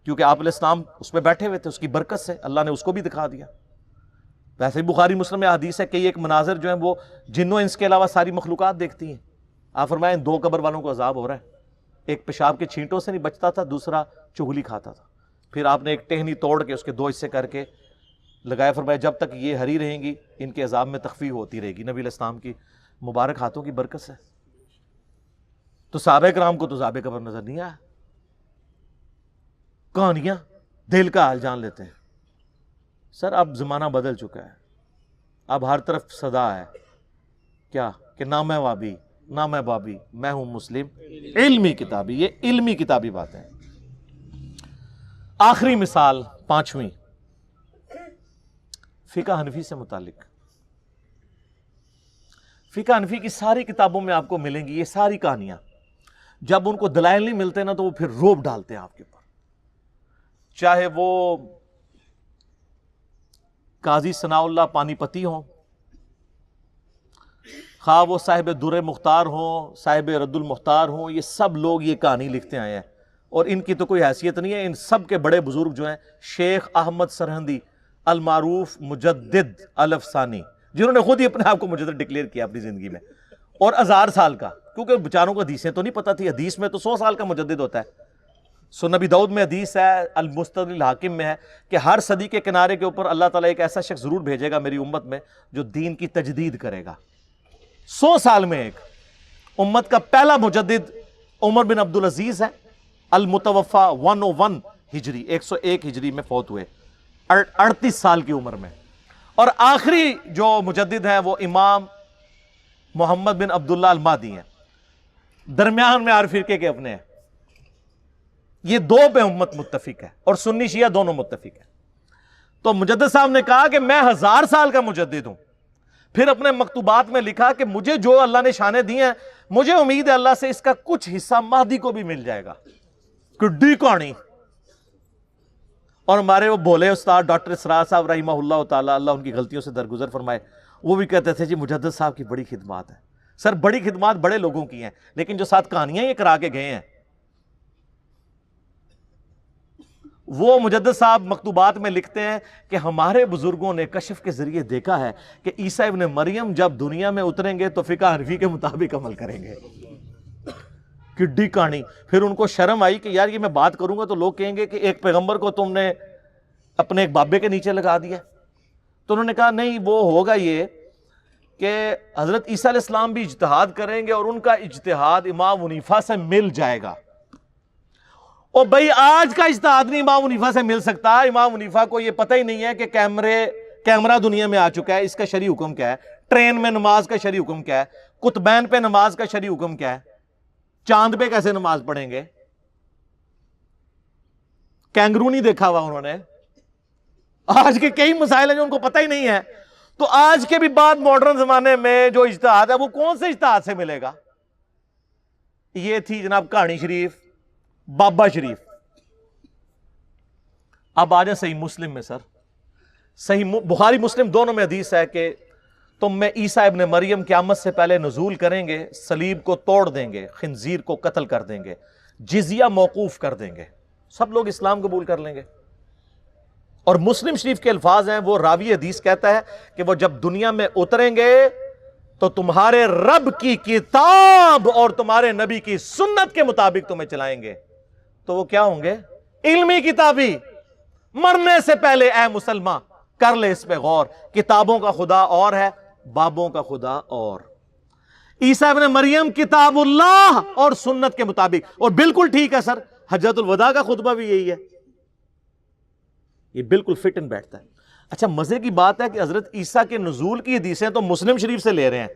کیونکہ آپ علیہ السلام اس پہ بیٹھے ہوئے تھے، اس کی برکت سے اللہ نے اس کو بھی دکھا دیا. ویسے ہی بخاری مسلم میں حدیث ہے کہ ایک مناظر جو ہیں وہ جنوں انس کے علاوہ ساری مخلوقات دیکھتی ہیں. آپ فرمائیں 2 قبر والوں کو عذاب ہو رہا ہے، ایک پیشاب کے چھینٹوں سے نہیں بچتا تھا، دوسرا چغلی کھاتا تھا. پھر آپ نے ایک ٹہنی توڑ کے اس کے 2 حصے کر کے لگایا، فرمایا جب تک یہ ہری رہیں گی ان کے عذاب میں تخفیف ہوتی رہے گی، نبی علیہ السلام کی مبارک ہاتھوں کی برکت سے. تو صحابہ کرام کو تو عذاب قبر نظر نہیں آیا. کہانیاں دل کا حال جان لیتے ہیں. سر اب زمانہ بدل چکا ہے، اب ہر طرف صدا ہے کیا کہ نہ میں وابی نہ میں بابی، میں ہوں مسلم علمی کتابی. یہ علمی کتابی باتیں ہیں. آخری مثال 5ویں فقہ حنفی سے متعلق. فقہ حنفی کی ساری کتابوں میں آپ کو ملیں گی یہ ساری کہانیاں. جب ان کو دلائل نہیں ملتے نا تو وہ پھر روب ڈالتے ہیں آپ کے اوپر، چاہے وہ قاضی ثناء اللہ پانی پتی ہوں، خواہ وہ صاحب در مختار ہوں، صاحب رد المختار ہوں، یہ سب لوگ یہ کہانی لکھتے آئے ہیں اور ان کی تو کوئی حیثیت نہیں ہے. ان سب کے بڑے بزرگ جو ہیں شیخ احمد سرہندی المعروف مجدد الافسانی، جنہوں نے خود ہی اپنے آپ کو مجدد ڈکلیئر کیا اپنی زندگی میں، اور 1000 سال کا، کیونکہ بیچاروں کو حدیثیں تو نہیں پتہ تھی. حدیث میں تو 100 سال کا مجدد ہوتا ہے. سنن نبی داؤد میں حدیث ہے، المستدرک الحاکم میں ہے کہ ہر صدی کے کنارے کے اوپر اللہ تعالیٰ ایک ایسا شخص ضرور بھیجے گا میری امت میں جو دین کی تجدید کرے گا. 100 سال میں ایک. امت کا پہلا مجدد عمر بن عبدالعزیز ہے، المتوفا 101 ہجری 101 ہجری میں فوت ہوئے 38 سال کی عمر میں. اور آخری جو مجدد ہیں وہ امام محمد بن عبداللہ المہدی ہیں، درمیان میں ہر فرقے کے اپنے ہیں. یہ 2 پہ امت متفق ہے اور سنی شیعہ دونوں متفق ہیں. تو مجدد صاحب نے کہا کہ میں 1000 سال کا مجدد ہوں. پھر اپنے مکتوبات میں لکھا کہ مجھے جو اللہ نے شانیں دی ہیں مجھے امید ہے اللہ سے اس کا کچھ حصہ مہدی کو بھی مل جائے گا. کڈی کہانی. اور ہمارے وہ بولے استاد ڈاکٹر اسرار صاحب رحمہ اللہ تعالیٰ، اللہ ان کی غلطیوں سے درگزر فرمائے، وہ بھی کہتے تھے جی مجدد صاحب کی بڑی خدمات ہیں. سر بڑی خدمات بڑے لوگوں کی ہیں، لیکن جو ساتھ کہانیاں یہ کرا کے گئے ہیں وہ مجدد صاحب مکتوبات میں لکھتے ہیں کہ ہمارے بزرگوں نے کشف کے ذریعے دیکھا ہے کہ عیسیٰ ابن مریم جب دنیا میں اتریں گے تو فقہ حنفی کے مطابق عمل کریں گے. کڈی کہانی. پھر ان کو شرم آئی کہ یار یہ میں بات کروں گا تو لوگ کہیں گے کہ ایک پیغمبر کو تم نے اپنے ایک بابے کے نیچے لگا دیا. تو انہوں نے کہا نہیں، وہ ہوگا یہ کہ حضرت عیسیٰ علیہ السلام بھی اجتہاد کریں گے اور ان کا اجتہاد امام حنیفہ سے مل جائے گا. اور بھائی آج کا اجتہاد نہیں امام حنیفہ سے مل سکتا. امام حنیفہ کو یہ پتہ ہی نہیں ہے کہ کیمرہ دنیا میں آ چکا ہے، اس کا شرعی حکم کیا ہے، ٹرین میں نماز کا شرعی حکم کیا ہے، قطبین پہ نماز کا شرعی حکم کیا ہے، چاند پہ کیسے نماز پڑھیں گے. کینگرو نہیں دیکھا ہوا انہوں نے. آج کے کئی مسائل ہیں جو ان کو پتہ ہی نہیں ہے. تو آج کے بھی بعد ماڈرن زمانے میں جو اجتہاد ہے وہ کون سے اجتہاد سے ملے گا. یہ تھی جناب کہانی شریف، بابا شریف. اب آ جائیں صحیح مسلم میں. سر صحیح بخاری مسلم دونوں میں حدیث ہے کہ تم میں عیسیٰ ابن مریم قیامت سے پہلے نزول کریں گے، صلیب کو توڑ دیں گے، خنزیر کو قتل کر دیں گے، جزیہ موقوف کر دیں گے، سب لوگ اسلام قبول کر لیں گے. اور مسلم شریف کے الفاظ ہیں، وہ راوی حدیث کہتا ہے کہ وہ جب دنیا میں اتریں گے تو تمہارے رب کی کتاب اور تمہارے نبی کی سنت کے مطابق تمہیں چلائیں گے. تو وہ کیا ہوں گے؟ علمی کتابی. مرنے سے پہلے اے مسلمان کر لے اس پہ غور. کتابوں کا خدا اور ہے، بابوں کا خدا اور. عیسیٰ ابن مریم کتاب اللہ اور سنت کے مطابق. اور بالکل ٹھیک ہے سر، حجۃ الوداع کا خطبہ بھی یہی ہے. یہ بالکل فٹ ان بیٹھتا ہے. اچھا مزے کی بات ہے کہ حضرت عیسیٰ کے نزول کی حدیثیں تو مسلم شریف سے لے رہے ہیں،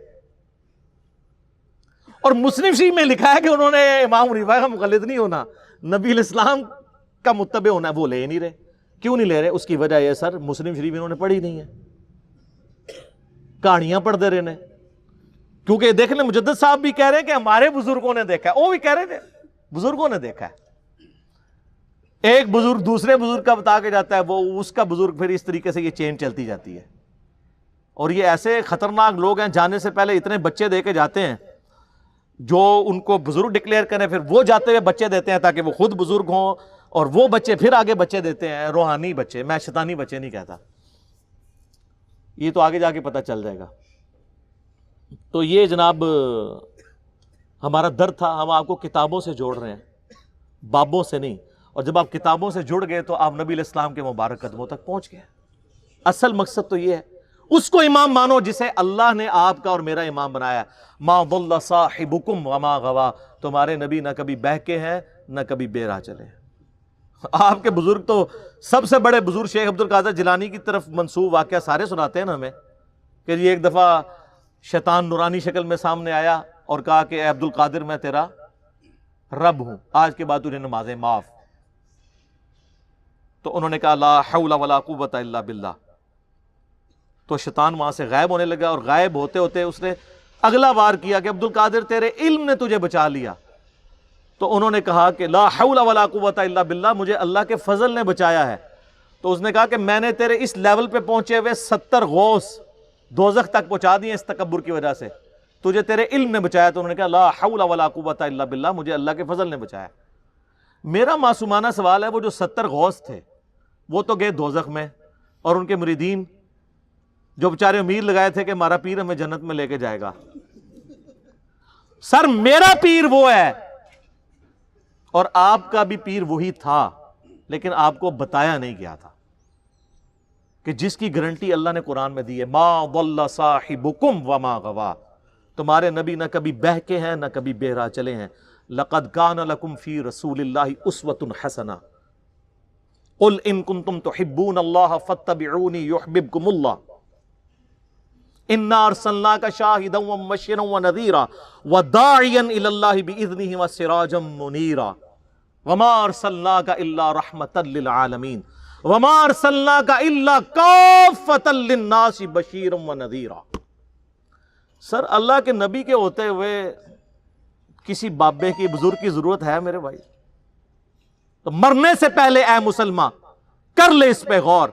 اور مسلم شریف میں لکھا ہے کہ انہوں نے امام حنیفہ کا مقلد نہیں ہونا، نبی علیہ السلام کا متبع ہونا ہے. وہ لے نہیں رہے. کیوں نہیں لے رہے؟ اس کی وجہ یہ سر مسلم شریف انہوں نے پڑھی نہیں ہے، کہانیاں پڑھ دے رہے ہیں. کیونکہ دیکھ لیں مجدد صاحب بھی کہہ رہے ہیں کہ ہمارے بزرگوں نے دیکھا ہے، وہ بھی کہہ رہے تھے بزرگوں نے دیکھا ہے. ایک بزرگ دوسرے بزرگ کا بتا کے جاتا ہے، وہ اس کا بزرگ، پھر اس طریقے سے یہ چین چلتی جاتی ہے. اور یہ ایسے خطرناک لوگ ہیں، جانے سے پہلے اتنے بچے دے کے جاتے ہیں جو ان کو بزرگ ڈکلیئر کریں، پھر وہ جاتے ہوئے بچے دیتے ہیں تاکہ وہ خود بزرگ ہوں، اور وہ بچے پھر آگے بچے دیتے ہیں، روحانی بچے. میں شیطانی بچے نہیں کہتا، یہ تو آگے جا کے پتہ چل جائے گا. تو یہ جناب ہمارا درد تھا. ہم آپ کو کتابوں سے جوڑ رہے ہیں، بابوں سے نہیں. اور جب آپ کتابوں سے جڑ گئے تو آپ نبی علیہ السلام کے مبارک قدموں تک پہنچ گئے. اصل مقصد تو یہ ہے، اس کو امام مانو جسے اللہ نے آپ کا اور میرا امام بنایا. ما ضل صاحبکم وما غوا. تمہارے نبی نہ کبھی بہکے ہیں نہ کبھی بے راہ چلے. آپ کے بزرگ تو سب سے بڑے بزرگ شیخ عبد القادر جیلانی کی طرف منسوب واقعہ سارے سناتے ہیں نا ہمیں، کہ یہ ایک دفعہ شیطان نورانی شکل میں سامنے آیا اور کہا کہ اے عبد القادر میں تیرا رب ہوں، آج کے بعد تجھے نمازیں معاف. تو انہوں نے کہا لا حول ولا قوت الا باللہ. تو شیطان وہاں سے غائب ہونے لگا، اور غائب ہوتے ہوتے اس نے اگلا وار کیا کہ عبد القادر تیرے علم نے تجھے بچا لیا. تو انہوں نے کہا کہ لا حول ولا قوت الا باللہ، مجھے اللہ کے فضل نے بچایا ہے. تو اس نے کہا کہ میں نے تیرے اس لیول پہ پہنچے ہوئے 70 غوث دوزخ تک پہنچا دیے اس تکبر کی وجہ سے، تجھے تیرے علم نے بچایا. تو انہوں نے کہا لا حول ولا قوت الا باللہ، مجھے اللہ کے فضل نے بچایا. میرا معصومانہ سوال ہے، وہ جو 70 غوث تھے وہ تو گئے دوزخ میں، اور ان کے مریدین جو بیچارے امید لگائے تھے کہ ہمارا پیر ہمیں جنت میں لے کے جائے گا. سر میرا پیر وہ ہے، اور آپ کا بھی پیر وہی تھا، لیکن آپ کو بتایا نہیں گیا تھا کہ جس کی گارنٹی اللہ نے قرآن میں دی ہے، ما ضل صاحبکم وما غوا. تمہارے نبی نہ کبھی بہکے ہیں نہ کبھی بے راہ چلے ہیں. لقد کان لکم فی رسول اللہ اسوۃ حسنہ قل ان کنتم تحبون اللہ فاتبعونی یحببکم اللہ انا ارسلناک شاہدا ومبشرا ونذیرا وداعیا الی اللہ باذنہ وسراجا منیرا وما ارسلناک الا رحمتا للعالمین وما ارسلناک الا کافتا للناس بشیرا ونذیرا. سر اللہ کے نبی کے ہوتے ہوئے کسی بابے کی بزرگ کی ضرورت ہے میرے بھائی؟ تو مرنے سے پہلے اے مسلمان کر لے اس پہ غور.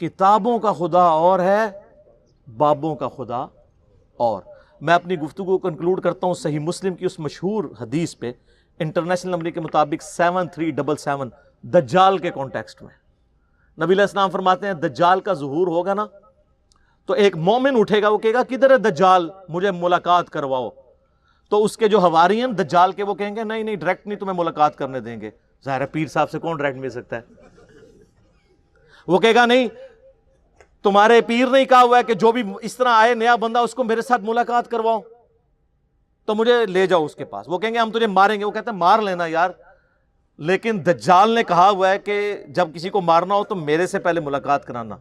کتابوں کا خدا اور ہے، بابوں کا خدا اور. میں اپنی گفتگو کو کنکلوڈ کرتا ہوں صحیح مسلم کی اس مشہور حدیث پہ. انٹرنیشنل نمبر کے مطابق 7377 دجال کے کانٹیکسٹ میں نبی علیہ السلام فرماتے ہیں دجال کا ظہور ہوگا نا تو ایک مومن اٹھے گا, وہ کہے گا کدھر ہے دجال, مجھے ملاقات کرواؤ. تو اس کے جو حواری ہیں دجال کے, وہ کہیں گے نہیں ڈائریکٹ نہیں تمہیں ملاقات کرنے دیں گے. ظاہر ہے پیر صاحب سے کون ڈائریکٹ مل سکتا ہے. وہ کہے گا نہیں, تمہارے پیر نے کہا ہوا ہے کہ جو بھی اس طرح آئے نیا بندہ اس کو میرے ساتھ ملاقات کرواؤ, تو مجھے لے جاؤ اس کے پاس. وہ کہیں گے ہم تجھے ماریں گے. وہ کہتے ہیں مار لینا یار, لیکن دجال نے کہا ہوا ہے کہ جب کسی کو مارنا ہو تو میرے سے پہلے ملاقات کرانا.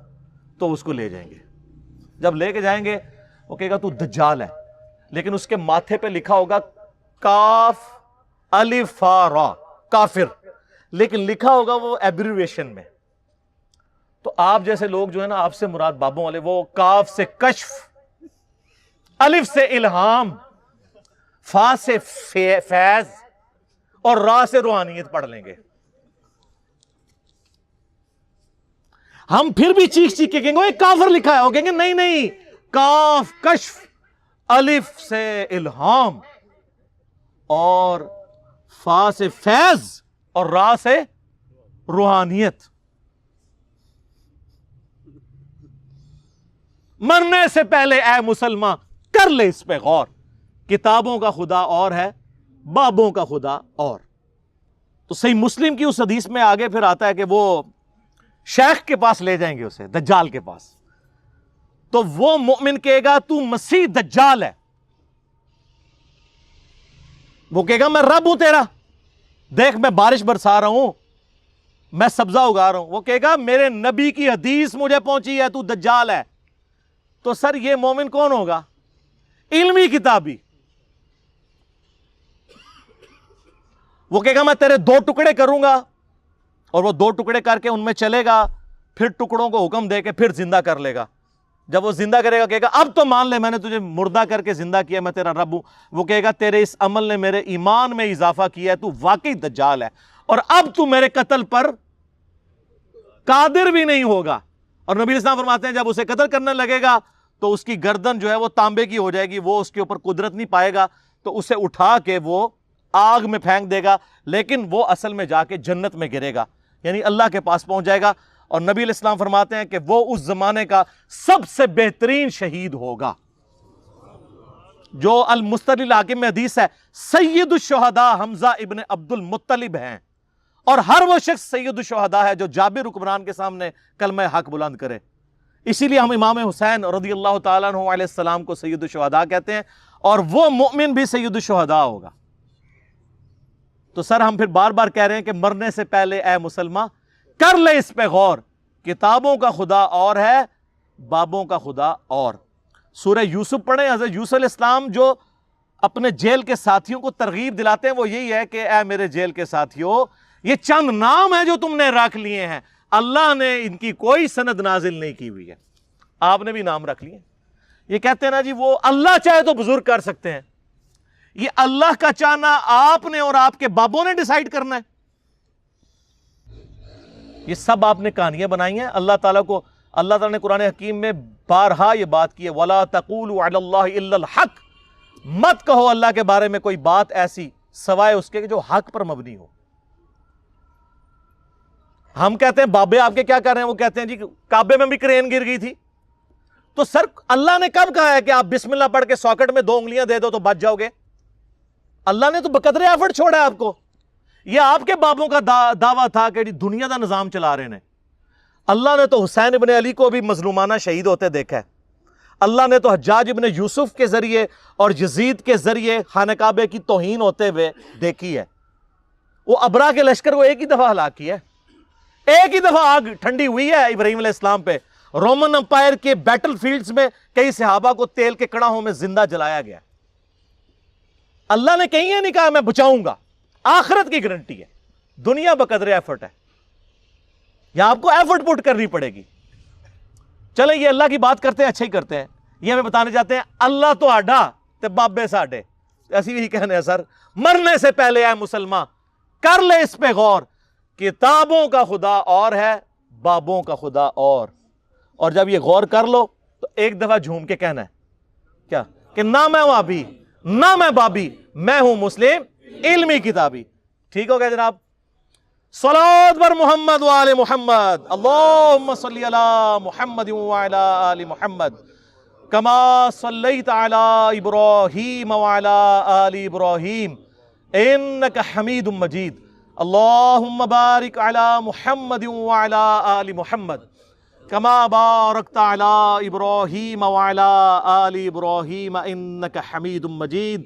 تو اس کو لے جائیں گے. جب لے کے جائیں گے وہ کہے گا تو دجال ہے, لیکن اس کے ماتھے پہ لکھا ہوگا کاف الف را, کافر, لیکن لکھا ہوگا وہ ایبریویشن میں. تو آپ جیسے لوگ جو ہے نا, آپ سے مراد بابوں والے, وہ کاف سے کشف, الف سے الہام, فا سے فیض اور را سے روحانیت پڑھ لیں گے. ہم پھر بھی چیخ چیخ کے کہیں گے ایک کافر لکھا ہے, وہ کہیں گے نہیں کاف کشف, الف سے الہام اور فا سے فیض اور را سے روحانیت. مرنے سے پہلے اے مسلمان کر لے اس پہ غور, کتابوں کا خدا اور ہے, بابوں کا خدا اور. تو صحیح مسلم کی اس حدیث میں آگے پھر آتا ہے کہ وہ شیخ کے پاس لے جائیں گے اسے, دجال کے پاس. تو وہ مومن کہے گا تو مسیح دجال ہے. وہ کہے گا میں رب ہوں تیرا, دیکھ میں بارش برسا رہا ہوں, میں سبزہ اگا رہا ہوں. وہ کہے گا میرے نبی کی حدیث مجھے پہنچی ہے, تو دجال ہے. تو سر یہ مومن کون ہوگا؟ علمی کتابی. وہ کہے گا میں تیرے 2 ٹکڑے کروں گا, اور وہ 2 ٹکڑے کر کے ان میں چلے گا, پھر ٹکڑوں کو حکم دے کے پھر زندہ کر لے گا. جب وہ زندہ کرے گا کہے گا اب تو مان لے میں نے تجھے مردہ کر کے زندہ کیا, میں تیرا رب ہوں. وہ کہے گا تیرے اس عمل نے میرے ایمان میں اضافہ کیا ہے, تو واقعی دجال ہے, اور اب تو میرے قتل پر قادر بھی نہیں ہوگا. اور نبی علیہ السلام فرماتے ہیں جب اسے قتل کرنے لگے گا تو اس کی گردن جو ہے وہ تانبے کی ہو جائے گی, وہ اس کے اوپر قدرت نہیں پائے گا, تو اسے اٹھا کے وہ آگ میں پھینک دے گا, لیکن وہ اصل میں جا کے جنت میں گرے گا, یعنی اللہ کے پاس پہنچ جائے گا. اور نبی علیہ السلام فرماتے ہیں کہ وہ اس زمانے کا سب سے بہترین شہید ہوگا. جو المستدرک الحاکم میں حدیث ہے, سید الشہداء حمزہ ابن عبد المطلب ہیں, اور ہر وہ شخص سید الشہداء ہے جو جابر حکمران کے سامنے کلمہ حق بلند کرے. اسی لیے ہم امام حسین رضی اللہ تعالیٰ عنہ علیہ السلام کو سید الشہداء کہتے ہیں, اور وہ مؤمن بھی سید الشہداء ہوگا. تو سر ہم پھر بار بار کہہ رہے ہیں کہ مرنے سے پہلے اے مسلمان کر لے اس پہ غور, کتابوں کا خدا اور ہے, بابوں کا خدا اور. سورہ یوسف پڑھیں, حضرت یوسف علیہ السلام جو اپنے جیل کے ساتھیوں کو ترغیب دلاتے ہیں وہ یہی ہے کہ اے میرے جیل کے ساتھیوں, یہ چند نام ہیں جو تم نے رکھ لیے ہیں, اللہ نے ان کی کوئی سند نازل نہیں کی ہوئی ہے, آپ نے بھی نام رکھ لیے. یہ کہتے ہیں نا جی وہ اللہ چاہے تو بزرگ کر سکتے ہیں, یہ اللہ کا چاہنا آپ نے اور آپ کے بابوں نے ڈیسائیڈ کرنا ہے. یہ سب آپ نے کہانیاں بنائی ہیں. اللہ تعالیٰ نے قرآن حکیم میں بارہا یہ بات کی ہے, وَلَا تَقُولُوا عَلَى اللَّهِ إِلَّا الْحَقِّ, مت کہو اللہ کے بارے میں کوئی بات ایسی سوائے اس کے جو حق پر مبنی ہو. ہم کہتے ہیں بابے آپ کے کیا کر رہے ہیں, وہ کہتے ہیں جی کعبے میں بھی کرین گر گئی تھی. تو سر اللہ نے کب کہا ہے کہ آپ بسم اللہ پڑھ کے ساکٹ میں 2 انگلیاں دے دو تو بچ جاؤ گے؟ اللہ نے تو بقدر ایفرٹ چھوڑا ہے آپ کو. یہ آپ کے بابوں کا دعویٰ تھا کہ دنیا دا نظام چلا رہے ہیں. اللہ نے تو حسین ابن علی کو بھی مظلومانہ شہید ہوتے دیکھا ہے. اللہ نے تو حجاج ابن یوسف کے ذریعے اور یزید کے ذریعے خانہ کعبے کی توہین ہوتے ہوئے دیکھی ہے. وہ ابرا کے لشکر کو ایک ہی دفعہ ہلاک کیا ہے, ایک ہی دفعہ آگ ٹھنڈی ہوئی ہے ابراہیم علیہ السلام پہ. رومن امپائر کے بیٹل فیلڈز میں کئی صحابہ کو تیل کے کڑاہوں میں زندہ جلایا گیا. اللہ نے کہیں یہ نہیں کہا میں بچاؤں گا, آخرت کی گارنٹی ہے. دنیا بقدر ایفرٹ ہے, یا آپ کو ایفرٹ پٹ کرنی پڑے گی. چلیں یہ اللہ کی بات کرتے ہیں, اچھا ہی کرتے ہیں. یہ ہمیں بتانے چاہتے ہیں اللہ تو آڈا تے بابے ساڈے, ایسی بھی کہنے ہیں سر. مرنے سے پہلے اے مسلمان کر لے اس پہ غور, کتابوں کا خدا اور ہے, بابوں کا خدا اور. اور جب یہ غور کر لو تو ایک دفعہ جھوم کے کہنا ہے کیا, کہ نہ میں وہابی نہ میں بابی, میں ہوں مسلم علمی کتابی. ٹھیک ہو گیا جناب؟ صلوات بر محمد وآل محمد، اللہم صلی علی محمد وعلی آل محمد کما صلیت علی ابراہیم وعلی آل ابراہیم انک حمید مجید، اللہم بارک علی محمد وعلی آل محمد کما بارکت علی ابراہیم وعلی آل ابراہیم انک حمید مجید،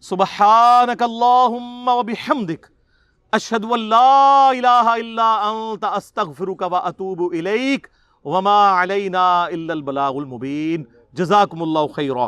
سبحانک اللہم وبحمدک اشہد ان لا الہ الا انت استغفرک واتوب الیک وما علینا الا البلاغ المبین۔ جزاکم اللہ خیرا۔